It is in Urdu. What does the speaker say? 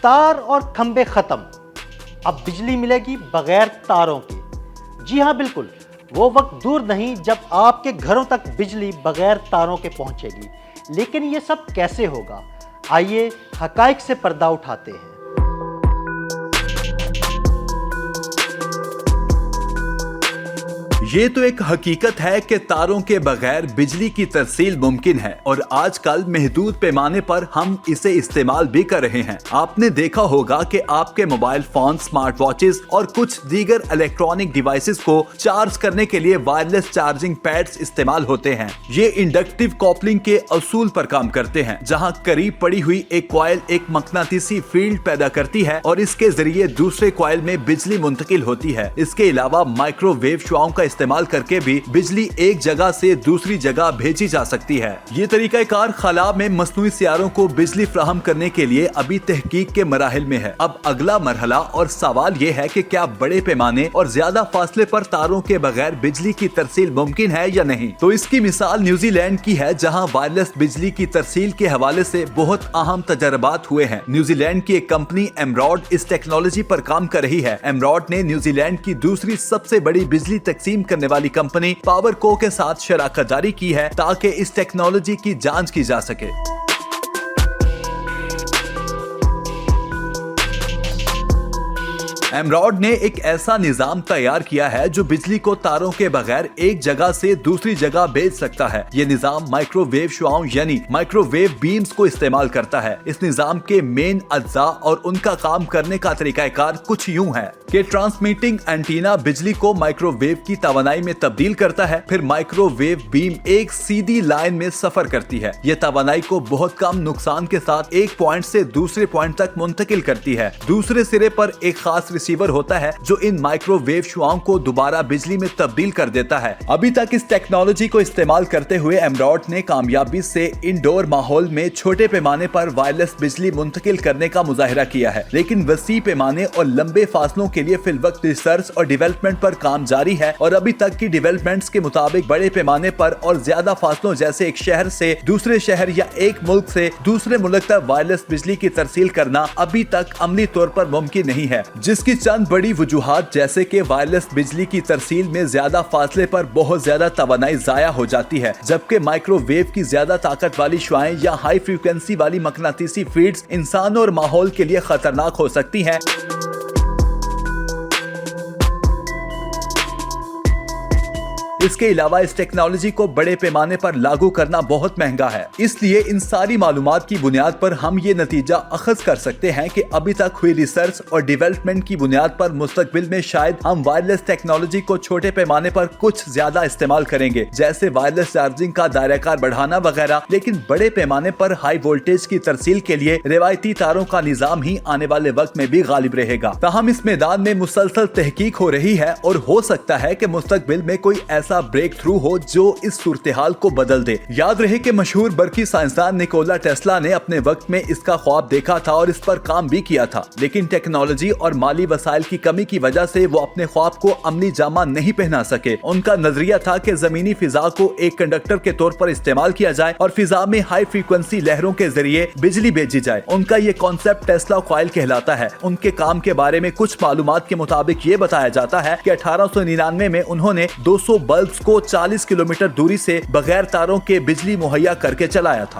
تار اور کھمبے ختم، اب بجلی ملے گی بغیر تاروں کے۔ جی ہاں بالکل، وہ وقت دور نہیں جب آپ کے گھروں تک بجلی بغیر تاروں کے پہنچے گی، لیکن یہ سب کیسے ہوگا؟ آئیے حقائق سے پردہ اٹھاتے ہیں۔ یہ تو ایک حقیقت ہے کہ تاروں کے بغیر بجلی کی ترسیل ممکن ہے، اور آج کل محدود پیمانے پر ہم اسے استعمال بھی کر رہے ہیں۔ آپ نے دیکھا ہوگا کہ آپ کے موبائل فون، سمارٹ واچز اور کچھ دیگر الیکٹرانک ڈیوائسز کو چارج کرنے کے لیے وائرلیس چارجنگ پیڈز استعمال ہوتے ہیں۔ یہ انڈکٹیو کوپلنگ کے اصول پر کام کرتے ہیں، جہاں قریب پڑی ہوئی ایک کوائل ایک مقناطیسی فیلڈ پیدا کرتی ہے اور اس کے ذریعے دوسرے کوائل میں بجلی منتقل ہوتی ہے۔ اس کے علاوہ مائکرو ویو شعاؤں کا استعمال کر کے بھی بجلی ایک جگہ سے دوسری جگہ بھیجی جا سکتی ہے۔ یہ طریقہ کار خلا میں مصنوعی سیاروں کو بجلی فراہم کرنے کے لیے ابھی تحقیق کے مراحل میں ہے۔ اب اگلا مرحلہ اور سوال یہ ہے کہ کیا بڑے پیمانے اور زیادہ فاصلے پر تاروں کے بغیر بجلی کی ترسیل ممکن ہے یا نہیں؟ تو اس کی مثال نیوزی لینڈ کی ہے، جہاں وائرلیس بجلی کی ترسیل کے حوالے سے بہت اہم تجربات ہوئے ہیں۔ نیوزی لینڈ کی ایک کمپنی ایمراڈ اس ٹیکنالوجی پر کام کر رہی ہے۔ ایمراڈ نے نیوزی لینڈ کی دوسری سب سے بڑی بجلی تقسیم کرنے والی کمپنی پاور کو کے ساتھ شراکت داری کی ہے تاکہ اس ٹیکنالوجی کی جانچ کی جا سکے۔ ایمراڈ نے ایک ایسا نظام تیار کیا ہے جو بجلی کو تاروں کے بغیر ایک جگہ سے دوسری جگہ بھیج سکتا ہے۔ یہ نظام مائکرو ویو شعاؤں یعنی مائکرو ویو بیمز کو استعمال کرتا ہے۔ اس نظام کے مین اجزاء اور ان کا کام کرنے کا طریقہ کار کچھ یوں ہے کہ ٹرانسمیٹنگ اینٹینا بجلی کو مائکرو ویو کی توانائی میں تبدیل کرتا ہے، پھر مائکرو ویو بیم ایک سیدھی لائن میں سفر کرتی ہے۔ یہ توانائی کو بہت کم نقصان کے ساتھ ایک پوائنٹ سے دوسرے پوائنٹ تک منتقل کرتی ہے۔ دوسرے سرے پر ایک خاص ریسیور ہوتا ہے جو ان مائکرو ویو شعاؤں کو دوبارہ بجلی میں تبدیل کر دیتا ہے۔ ابھی تک اس ٹیکنالوجی کو استعمال کرتے ہوئے ایمراڈ نے کامیابی سے انڈور ماحول میں چھوٹے پیمانے پر وائرلیس بجلی منتقل کرنے کا مظاہرہ کیا ہے، لیکن وسیع پیمانے اور لمبے فاصلوں کے لیے فی الوقت ریسرچ اور ڈیولپمنٹ پر کام جاری ہے، اور ابھی تک کی ڈیولپمنٹس کے مطابق بڑے پیمانے پر اور زیادہ فاصلوں جیسے ایک شہر سے دوسرے شہر یا ایک ملک سے دوسرے ملک تک وائرلیس بجلی کی ترسیل کرنا ابھی تک عملی طور پر ممکن نہیں ہے، جس کی چند بڑی وجوہات جیسے کہ وائرلیس بجلی کی ترسیل میں زیادہ فاصلے پر بہت زیادہ توانائی ضائع ہو جاتی ہے، جبکہ مائکرو ویو کی زیادہ طاقت والی شعاعیں یا ہائی فریکوینسی والی مقناطیسی فیلڈز انسانوں اور ماحول کے لیے خطرناک ہو سکتی ہیں۔ اس کے علاوہ اس ٹیکنالوجی کو بڑے پیمانے پر لاگو کرنا بہت مہنگا ہے، اس لیے ان ساری معلومات کی بنیاد پر ہم یہ نتیجہ اخذ کر سکتے ہیں کہ ابھی تک ہوئی ریسرچ اور ڈیولپمنٹ کی بنیاد پر مستقبل میں شاید ہم وائرلیس ٹیکنالوجی کو چھوٹے پیمانے پر کچھ زیادہ استعمال کریں گے، جیسے وائرلیس چارجنگ کا دائرہ کار بڑھانا وغیرہ، لیکن بڑے پیمانے پر ہائی وولٹیج کی ترسیل کے لیے روایتی تاروں کا نظام ہی آنے والے وقت میں بھی غالب رہے گا۔ تاہم اس میدان میں مسلسل تحقیق ہو رہی ہے، اور ہو سکتا ہے کہ مستقبل میں کوئی ایسا بریک تھرو ہو جو اس صورتحال کو بدل دے۔ یاد رہے کہ مشہور برقی سائنسدان نیکولا ٹیسلا نے اپنے وقت میں اس کا خواب دیکھا تھا اور اس پر کام بھی کیا تھا، لیکن ٹیکنالوجی اور مالی وسائل کی کمی کی وجہ سے وہ اپنے خواب کو عملی جامہ نہیں پہنا سکے۔ ان کا نظریہ تھا کہ زمینی فضا کو ایک کنڈکٹر کے طور پر استعمال کیا جائے اور فضا میں ہائی فریکوینسی لہروں کے ذریعے بجلی بھیجی جائے۔ ان کا یہ کانسیپٹ ٹیسلا کوائل کہلاتا ہے۔ ان کے کام کے بارے میں کچھ معلومات کے مطابق یہ بتایا جاتا ہے کہ 1899 میں انہوں نے 200 بلبز کو 40 کلومیٹر دوری سے بغیر تاروں کے بجلی مہیا کر کے چلایا تھا۔